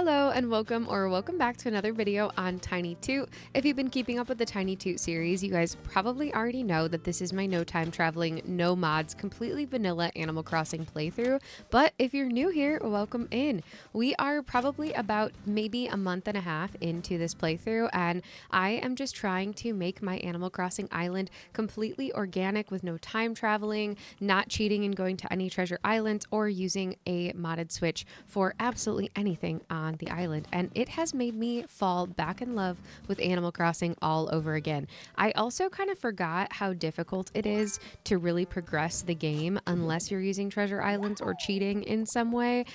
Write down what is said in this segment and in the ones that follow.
Hello and welcome back to another video on Tiny Toot. If you've been keeping up with the Tiny Toot series, you guys probably already know that this is my no time traveling, no mods, completely vanilla Animal Crossing playthrough. But if you're new here, welcome in. We are probably about maybe a month and a half into this playthrough, and I am just trying to make my Animal Crossing island completely organic with no time traveling, not cheating and going to any treasure islands, or using a modded switch for absolutely anything on the island. And it has made me fall back in love with Animal Crossing all over again. I also kind of forgot how difficult it is to really progress the game unless you're using treasure islands or cheating in some way.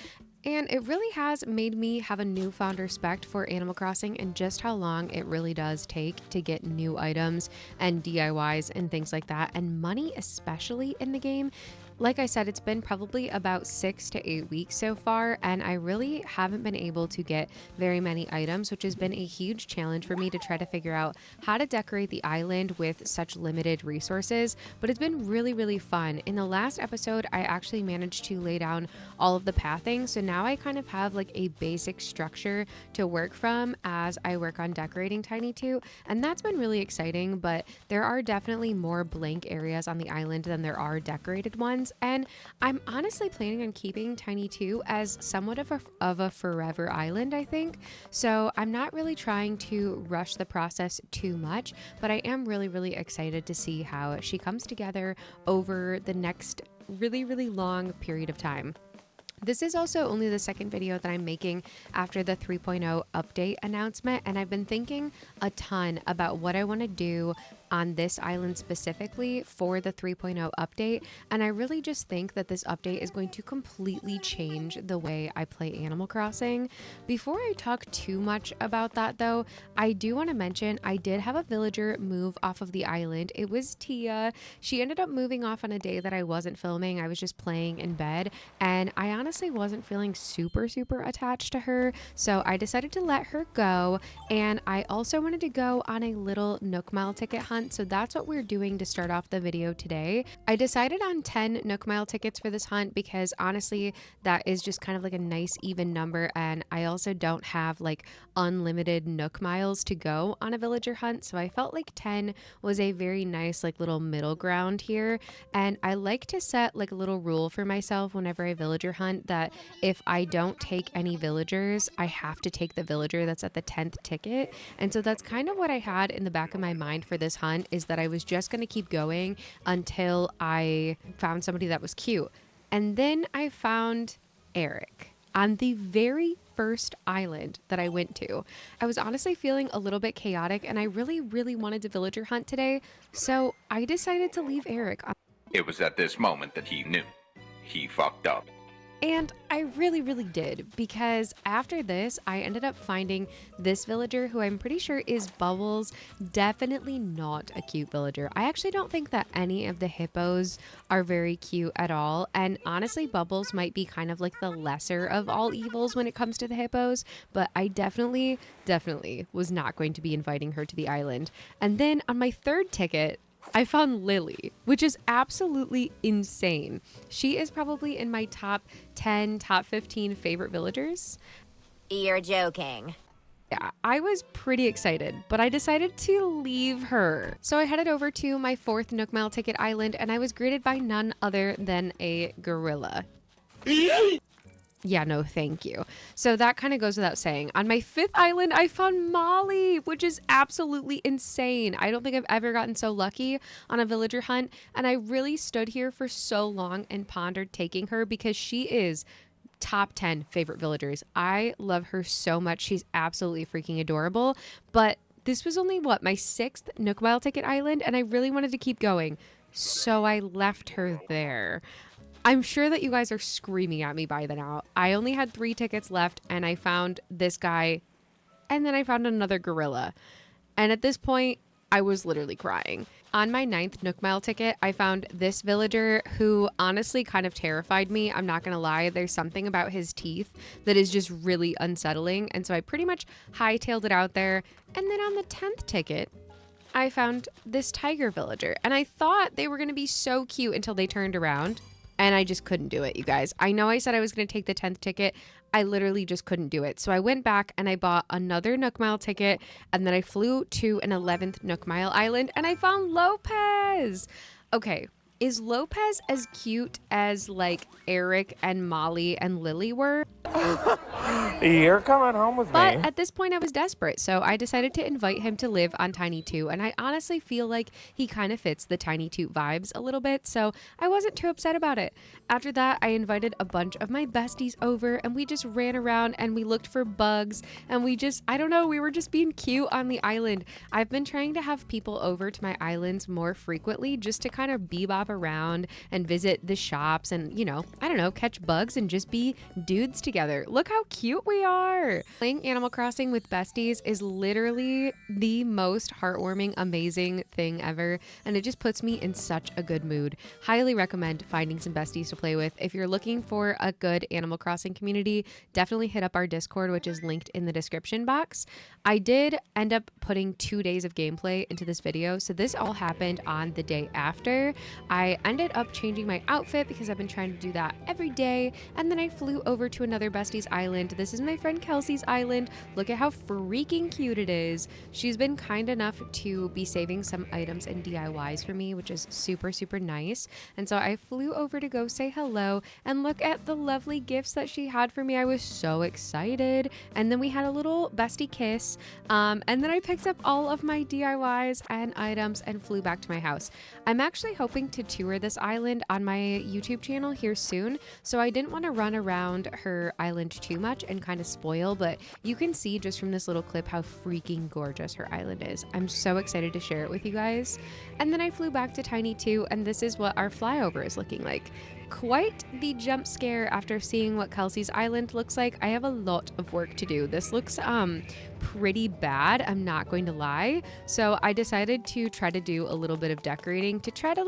And it really has made me have a newfound respect for Animal Crossing and just how long it really does take to get new items and DIYs and things like that, and money especially in the game. Like I said, it's been probably about 6 to 8 weeks so far, and I really haven't been able to get very many items, which has been a huge challenge for me to try to figure out how to decorate the island with such limited resources. But it's been really, really fun. In the last episode, I actually managed to lay down all of the pathing, so now I kind of have like a basic structure to work from as I work on decorating Tiny Toot, and that's been really exciting. But there are definitely more blank areas on the island than there are decorated ones. And I'm honestly planning on keeping Tiny Toot as somewhat of a forever island, I think. So I'm not really trying to rush the process too much, but I am really, really excited to see how she comes together over the next really, really long period of time. This is also only the second video that I'm making after the 3.0 update announcement, and I've been thinking a ton about what I want to do on this island specifically for the 3.0 update, and I really just think that this update is going to completely change the way I play Animal Crossing. Before I talk too much about that though, I do want to mention I did have a villager move off of the island. It was Tia. She ended up moving off on a day that I wasn't filming. I was just playing in bed, and I honestly wasn't feeling super attached to her, so I decided to let her go. And I also wanted to go on a little Nook Mile ticket hunt, so that's what we're doing to start off the video today. I decided on 10 Nook Mile tickets for this hunt because honestly that is just kind of like a nice even number, and I also don't have like unlimited Nook Miles to go on a villager hunt, so I felt like 10 was a very nice like little middle ground here. And I like to set like a little rule for myself whenever I villager hunt that if I don't take any villagers, I have to take the villager that's at the 10th ticket. And so that's kind of what I had in the back of my mind for this hunt, is that I was just going to keep going until I found somebody that was cute. And then I found Eric on the very first island that I went to. I was honestly feeling a little bit chaotic, and I really wanted to villager hunt today, so I decided to leave Eric. It was at this moment that he knew. He fucked up. And I really did, because after this, I ended up finding this villager who I'm pretty sure is Bubbles. Definitely not a cute villager. I actually don't think that any of the hippos are very cute at all. And honestly, Bubbles might be kind of like the lesser of all evils when it comes to the hippos, but I definitely was not going to be inviting her to the island. And then on my third ticket, I found Lily, which is absolutely insane. She is probably in my top 10, top 15 favorite villagers. You're joking. Yeah, I was pretty excited, but I decided to leave her. So I headed over to my fourth Nook Mile ticket island, and I was greeted by none other than a gorilla. Yeah, no, thank you. So that kind of goes without saying. On my fifth island, I found Molly, which is absolutely insane. I don't think I've ever gotten so lucky on a villager hunt, and I really stood here for so long and pondered taking her because she is top 10 favorite villagers. I love her so much. She's absolutely freaking adorable. But this was only, what, my sixth Nook Mile ticket island, and I really wanted to keep going. So I left her there. I'm sure that you guys are screaming at me by now. I only had 3 tickets left, and I found this guy, and then I found another gorilla. And at this point, I was literally crying. On my 9th Nook Mile ticket, I found this villager who honestly kind of terrified me. I'm not gonna lie, there's something about his teeth that is just really unsettling. And so I pretty much hightailed it out there. And then on the 10th ticket, I found this tiger villager. And I thought they were gonna be so cute until they turned around. And I just couldn't do it, you guys. I know I said I was going to take the 10th ticket. I literally just couldn't do it. So I went back and I bought another Nook Mile ticket, and then I flew to an 11th Nook Mile island and I found Lopez. Okay, is Lopez as cute as like Eric and Molly and Lily were? You're coming home with But me. at this point, I was desperate, so I decided to invite him to live on Tiny Toot, and I honestly feel like he kind of fits the Tiny Toot vibes a little bit, so I wasn't too upset about it. After that, I invited a bunch of my besties over, and we just ran around and we looked for bugs, and I don't know, we were just being cute on the island. I've been trying to have people over to my islands more frequently just to kind of bebop around and visit the shops and, I don't know, catch bugs and just be dudes together. Look how cute we are. Playing Animal Crossing with besties is literally the most heartwarming, amazing thing ever, and it just puts me in such a good mood. Highly recommend finding some besties to play with. If you're looking for a good Animal Crossing community, definitely hit up our Discord, which is linked in the description box. I did end up putting 2 days of gameplay into this video, so this all happened on the day after. I ended up changing my outfit because I've been trying to do that every day, and then I flew over to another bestie's island. This is my friend Kelsey's island. Look at how freaking cute it is. She's been kind enough to be saving some items and DIYs for me, which is super, super nice. And so I flew over to go say hello and look at the lovely gifts that she had for me. I was so excited. And then we had a little bestie kiss. And then I picked up all of my DIYs and items and flew back to my house. I'm actually hoping to tour this island on my YouTube channel here soon. So I didn't want to run around her island too much and kind of spoil, but you can see just from this little clip how freaking gorgeous her island is. I'm so excited to share it with you guys. And then I flew back to Tiny Toot, and this is what our flyover is looking like. Quite the jump scare after seeing what Kelsey's island looks like. I have a lot of work to do. This looks pretty bad, I'm not going to lie. So I decided to try to do a little bit of decorating to try to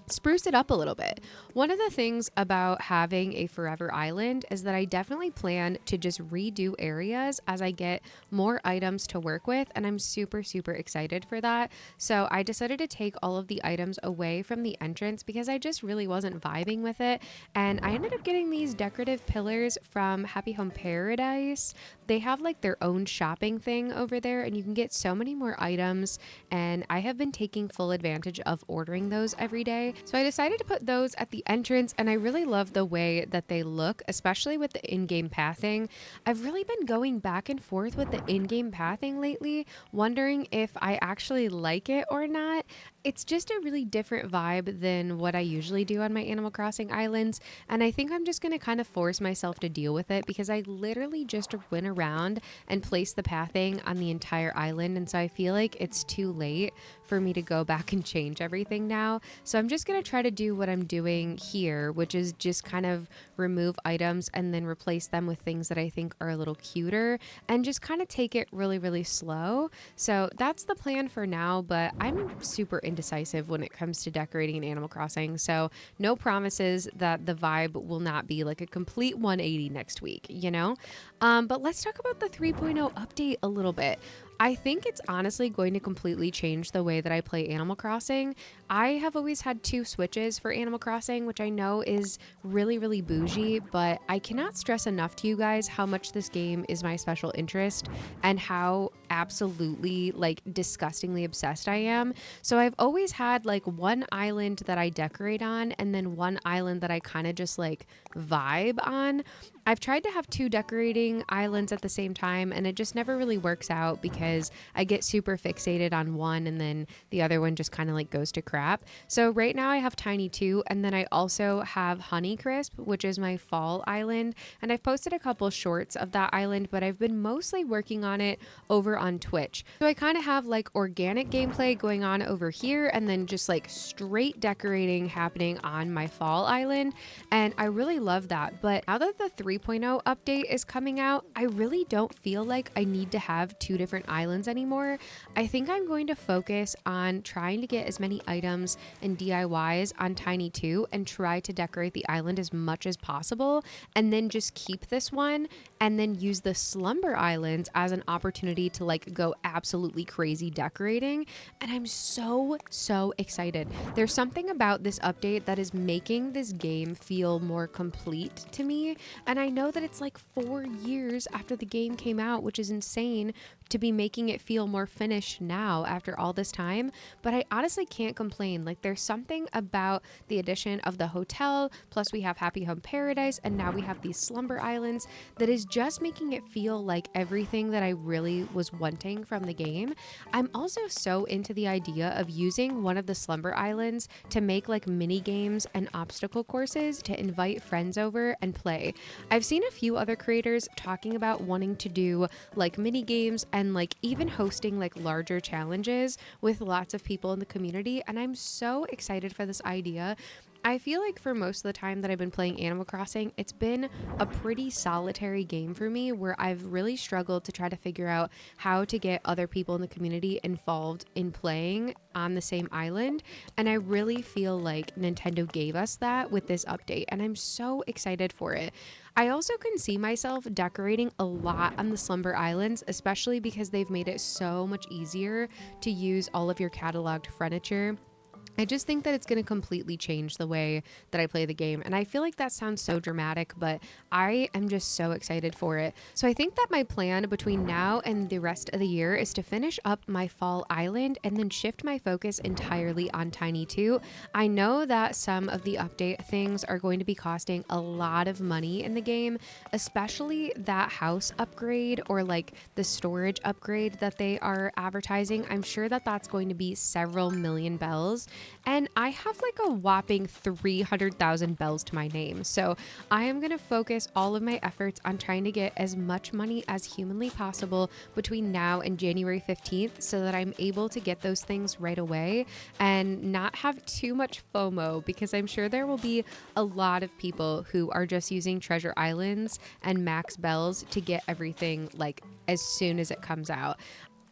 spruce it up a little bit. One of the things about having a forever island is that I definitely plan to just redo areas as I get more items to work with, and I'm super, super excited for that. So I decided to take all of the items away from the entrance because I just really wasn't vibing with it, and I ended up getting these decorative pillars from Happy Home Paradise. They have like their own shopping thing over there, and you can get so many more items, and I have been taking full advantage of ordering those every day. So I decided to put those at the entrance, and I really love the way that they look, especially with the in-game pathing. I've really been going back and forth with the in-game pathing lately, wondering if I actually like it or not. It's just a really different vibe than what I usually do on my Animal Crossing islands, and I think I'm just going to kind of force myself to deal with it because I literally just went around and placed the pathing on the entire island, and so I feel like it's too late for me to go back and change everything now. So I'm just going to try to do what I'm doing here, which is just kind of remove items and then replace them with things that I think are a little cuter and just kind of take it really, really slow. So that's the plan for now, but I'm super indecisive when it comes to decorating in Animal Crossing. So no promises that the vibe will not be like a complete 180 next week, But let's talk about the 3.0 update a little bit. I think it's honestly going to completely change the way that I play Animal Crossing. I have always had 2 switches for Animal Crossing, which I know is really, really bougie, but I cannot stress enough to you guys how much this game is my special interest and how absolutely disgustingly obsessed I am. So I've always had one island that I decorate on and then one island that I kind of just vibe on. I've tried to have 2 decorating islands at the same time, and it just never really works out because I get super fixated on one and then the other one just kind of goes to crap. So right now I have Tiny Toot, and then I also have Honeycrisp, which is my fall island, and I've posted a couple shorts of that island, but I've been mostly working on it over on Twitch. So I kind of have organic gameplay going on over here and then just straight decorating happening on my fall island, and I really love that. But now that the 3.0 update is coming out, I really don't feel like I need to have 2 different islands anymore. I think I'm going to focus on trying to get as many items and DIYs on Tiny Toot and try to decorate the island as much as possible, and then just keep this one and then use the Slumber Islands as an opportunity to go absolutely crazy decorating. And I'm so excited. There's something about this update that is making this game feel more complete to me, and And I know that it's like 4 years after the game came out, which is insane to be making it feel more finished now after all this time. But I honestly can't complain. Like, there's something about the addition of the hotel, plus we have Happy Home Paradise, and now we have these slumber islands that is just making it feel like everything that I really was wanting from the game. I'm also so into the idea of using one of the slumber islands to make like mini games and obstacle courses to invite friends over and play. I've seen a few other creators talking about wanting to do like mini games and like even hosting like larger challenges with lots of people in the community, and I'm so excited for this idea. I feel like for most of the time that I've been playing Animal Crossing, it's been a pretty solitary game for me where I've really struggled to try to figure out how to get other people in the community involved in playing on the same island. And I really feel like Nintendo gave us that with this update, and I'm so excited for it. I also can see myself decorating a lot on the Slumber Islands, especially because they've made it so much easier to use all of your cataloged furniture. I just think that it's going to completely change the way that I play the game. And I feel like that sounds so dramatic, but I am just so excited for it. So I think that my plan between now and the rest of the year is to finish up my fall island and then shift my focus entirely on Tiny Toot. I know that some of the update things are going to be costing a lot of money in the game, especially that house upgrade or like the storage upgrade that they are advertising. I'm sure that that's going to be several million bells. And I have like a whopping 300,000 bells to my name. So I am going to focus all of my efforts on trying to get as much money as humanly possible between now and January 15th so that I'm able to get those things right away and not have too much FOMO, because I'm sure there will be a lot of people who are just using Treasure Islands and max bells to get everything like as soon as it comes out.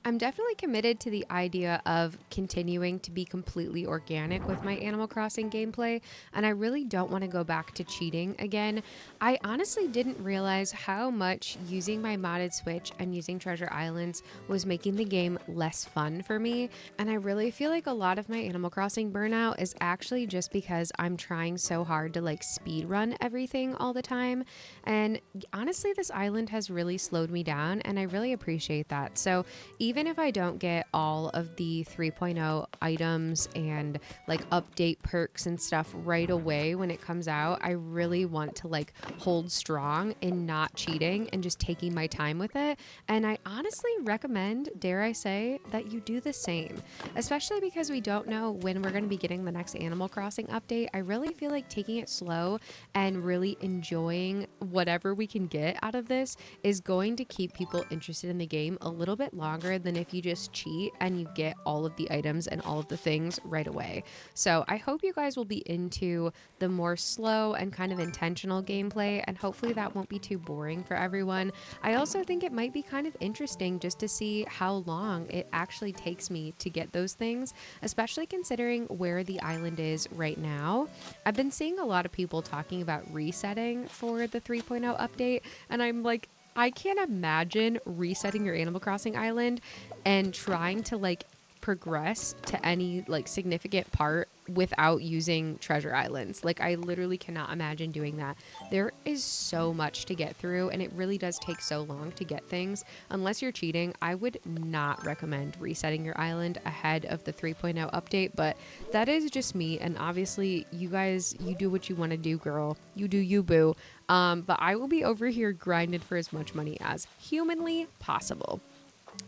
I'm definitely committed to the idea of continuing to be completely organic with my Animal Crossing gameplay, and I really don't want to go back to cheating again. I honestly didn't realize how much using my modded Switch and using Treasure Islands was making the game less fun for me, and I really feel like a lot of my Animal Crossing burnout is actually just because I'm trying so hard to like speed run everything all the time, and honestly this island has really slowed me down, and I really appreciate that. So even if I don't get all of the 3.0 items and like update perks and stuff right away when it comes out, I really want to like hold strong in not cheating and just taking my time with it. And I honestly recommend, dare I say, that you do the same, especially because we don't know when we're going to be getting the next Animal Crossing update. I really feel like taking it slow and really enjoying whatever we can get out of this is going to keep people interested in the game a little bit longer than if you just cheat and you get all of the items and all of the things right away. So I hope you guys will be into the more slow and kind of intentional gameplay, and hopefully that won't be too boring for everyone. I also think it might be kind of interesting just to see how long it actually takes me to get those things, especially considering where the island is right now. I've been seeing a lot of people talking about resetting for the 3.0 update, and I'm like, I can't imagine resetting your Animal Crossing island and trying to like progress to any like significant part without using Treasure Islands. Like, I literally cannot imagine doing that. There is so much to get through, and it really does take so long to get things. Unless you're cheating, I would not recommend resetting your island ahead of the 3.0 update, but that is just me, and obviously you guys, you do what you want to do, girl. You do you, boo. But I will be over here grinding for as much money as humanly possible.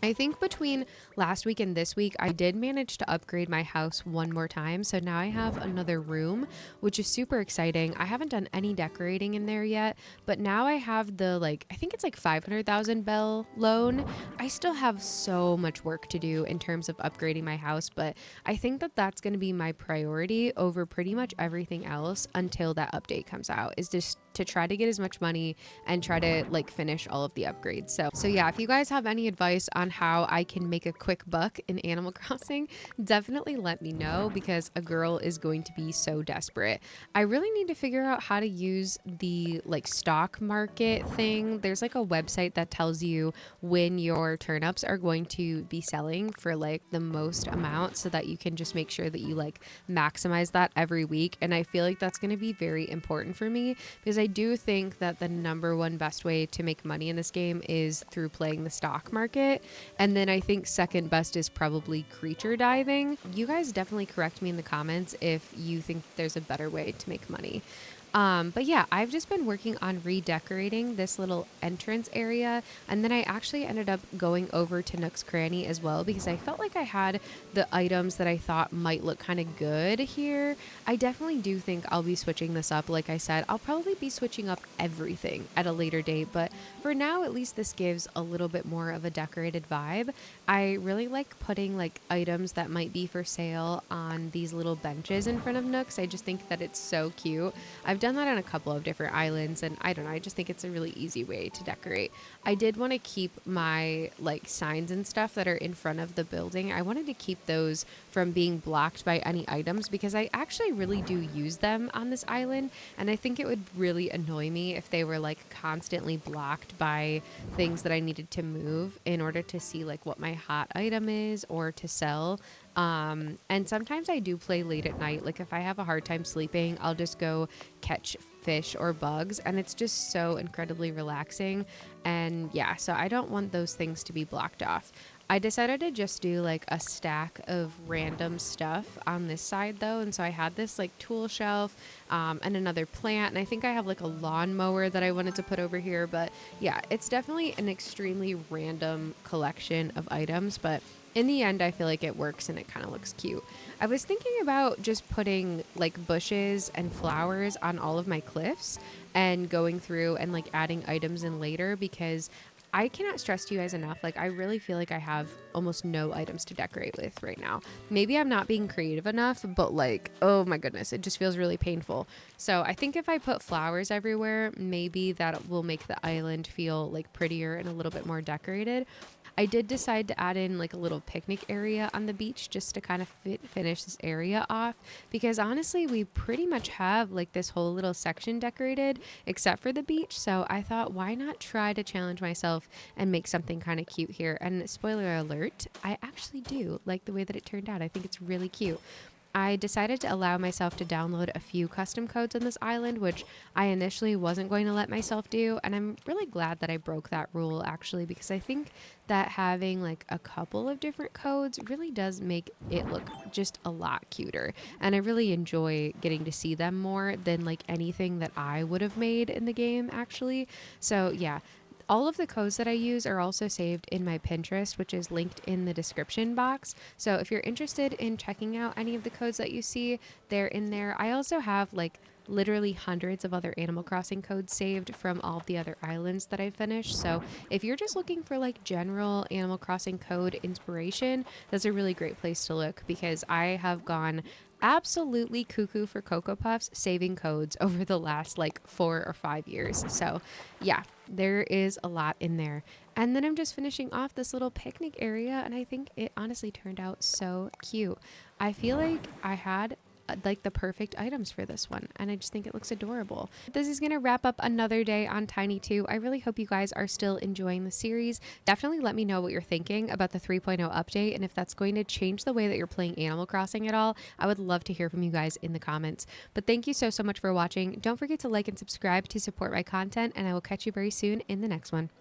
I think between last week and this week, I did manage to upgrade my house one more time. So now I have another room, which is super exciting. I haven't done any decorating in there yet, but now I have the like, I think it's like 500,000 bell loan. I still have so much work to do in terms of upgrading my house, but I think that that's going to be my priority over pretty much everything else until that update comes out, is just to try to get as much money and try to like finish all of the upgrades. So yeah, if you guys have any advice on how I can make a quick buck in Animal Crossing, definitely let me know, because a girl is going to be so desperate. I really need to figure out how to use the like stock market thing. There's like a website that tells you when your turnips are going to be selling for like the most amount, so that you can just make sure that you like maximize that every week. And I feel like that's going to be very important for me, because I do think that the number one best way to make money in this game is through playing the stock market. And then I think second best is probably creature diving. You guys definitely correct me in the comments if you think there's a better way to make money. But yeah, I've just been working on redecorating this little entrance area, and then I actually ended up going over to Nook's Cranny as well because I felt like I had the items that I thought might look kind of good here. I definitely do think I'll be switching this up. Like I said, I'll probably be switching up everything at a later date, but for now, at least this gives a little bit more of a decorated vibe. I really like putting like items that might be for sale on these little benches in front of Nook's. I just think that it's so cute. I've done that on a couple of different islands, and I don't know, I just think it's a really easy way to decorate. I did want to keep my like signs and stuff that are in front of the building. I wanted to keep those from being blocked by any items because I actually really do use them on this island, and I think it would really annoy me if they were like constantly blocked by things that I needed to move in order to see like what my hot item is or to sell. And sometimes I do play late at night. Like if I have a hard time sleeping, I'll just go catch fish or bugs, and it's just so incredibly relaxing. And yeah, so I don't want those things to be blocked off. I decided to just do like a stack of random stuff on this side though. And so I had this like tool shelf and another plant. And I think I have like a lawnmower that I wanted to put over here. But yeah, it's definitely an extremely random collection of items. But in the end, I feel like it works and it kind of looks cute. I was thinking about just putting like bushes and flowers on all of my cliffs and going through and like adding items in later because I cannot stress to you guys enough. Like, I really feel like I have almost no items to decorate with right now. Maybe I'm not being creative enough, but like, oh my goodness, it just feels really painful. So I think if I put flowers everywhere, maybe that will make the island feel like prettier and a little bit more decorated. I did decide to add in like a little picnic area on the beach just to kind of finish this area off because honestly we pretty much have like this whole little section decorated except for the beach. So I thought, why not try to challenge myself and make something kind of cute here? And spoiler alert, I actually do like the way that it turned out. I think it's really cute. I decided to allow myself to download a few custom codes on this island, which I initially wasn't going to let myself do. And I'm really glad that I broke that rule actually, because I think that having like a couple of different codes really does make it look just a lot cuter. And I really enjoy getting to see them more than like anything that I would have made in the game actually. So yeah. All of the codes that I use are also saved in my Pinterest, which is linked in the description box. So if you're interested in checking out any of the codes that you see, they're in there. I also have like literally hundreds of other Animal Crossing codes saved from all of the other islands that I've finished. So if you're just looking for like general Animal Crossing code inspiration, that's a really great place to look because I have gone absolutely cuckoo for Cocoa Puffs saving codes over the last like 4 or 5 years. So yeah, there is a lot in there. And then I'm just finishing off this little picnic area and I think it honestly turned out so cute. I feel like I had like the perfect items for this one and I just think it looks adorable. This is gonna wrap up another day on Tiny 2. I really hope you guys are still enjoying the series. Definitely let me know what you're thinking about the 3.0 update and if that's going to change the way that you're playing Animal Crossing at all. I would love to hear from you guys in the comments. But thank you so much for watching. Don't forget to like and subscribe to support my content and I will catch you very soon in the next one.